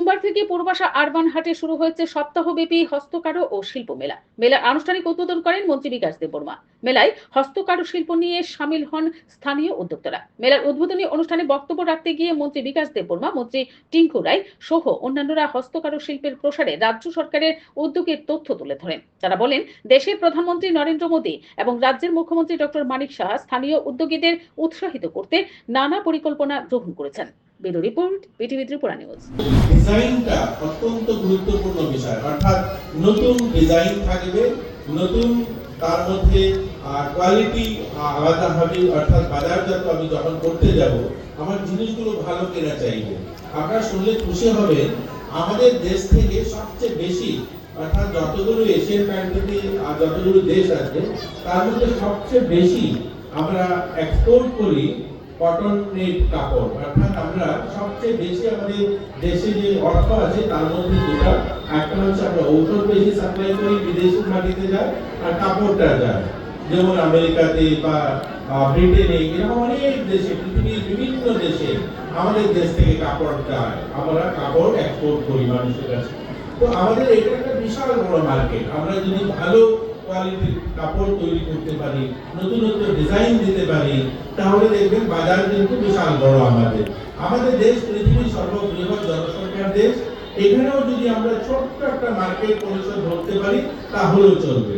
সোমবার থেকে পূর্বাশা আরবান হাটে শুরু হয়েছে সপ্তাহব্যাপী হস্তকারু ও শিল্প মেলা। মেলার আনুষ্ঠানিক উদ্বোধন করেন মন্ত্রী বিকাশ দেববর্মা। মেলায় হস্তকারু শিল্প নিয়ে সামিল হন স্থানীয় উদ্যোক্তারা। মেলার উদ্বোধনী অনুষ্ঠানে বক্তব্য রাখতে গিয়ে মন্ত্রী বিকাশ দেববর্মা, মন্ত্রী টিঙ্কু রায় সহ অন্যান্যরা হস্তকারু শিল্পের প্রসারে রাজ্য সরকারের উদ্যোগের তথ্য তুলে ধরেন। তারা বলেন, দেশের প্রধানমন্ত্রী নরেন্দ্র মোদী এবং রাজ্যের মুখ্যমন্ত্রী ডক্টর মানিক সাহা স্থানীয় উদ্যোগীদের উৎসাহিত করতে নানা পরিকল্পনা গ্রহণ করেছেন। Bureau report, BTV Tripura news. ডিজাইনটা অত্যন্ত গুরুত্বপূর্ণ বিষয়, অর্থাৎ নতুন ডিজাইন থাকবে, নতুন তার মধ্যে কোয়ালিটি আলাদা হবে, অর্থাৎ বাজারজাত আমি যখন করতে যাব আমার জিনিসগুলো ভালো কেনা চাইবে। আপনারা শুনলে খুশি হবেন, আমাদের দেশ থেকে সবচেয়ে বেশি, অর্থাৎ যতগুলো এশিয়ান কান্ট্রি আর যতগুলো দেশ আছে তার মধ্যে সবচেয়ে বেশি আমরা এক্সপোর্ট করি কটন নেট কাপড়। অর্থাৎ আমরা সবচেয়ে বেশি আমাদের দেশে যে অর্থ আছে তার মধ্যে দুটো, একটা হচ্ছে আমরা ঔষধ বেশি সাপ্লাই করি, বিদেশি মাটিতে যায়, আর কাপড়টা যায় যেমন আমেরিকাতে বা ব্রিটেনে, এরকম অনেক দেশে, পৃথিবীর বিভিন্ন দেশে আমাদের দেশ থেকে কাপড় যায়, আমরা কাপড় এক্সপোর্ট করি মানুষের কাছে। তো আমাদের এটা একটা বিশাল বড় মার্কেট। আমরা যদি ভালো কোয়ালিটির কাপড় তৈরি করতে পারি, নতুন নতুন ডিজাইন দিতে পারি, তাহলে দেখবেন বাজার কিন্তু বিশাল বড়। আমাদের দেশ পৃথিবীর সর্ববৃহৎ জনসংখ্যার দেশ। এখানেও যদি আমরা ছোট্ট একটা মার্কেট পরিসর ধরতে পারি তাহলেও চলবে।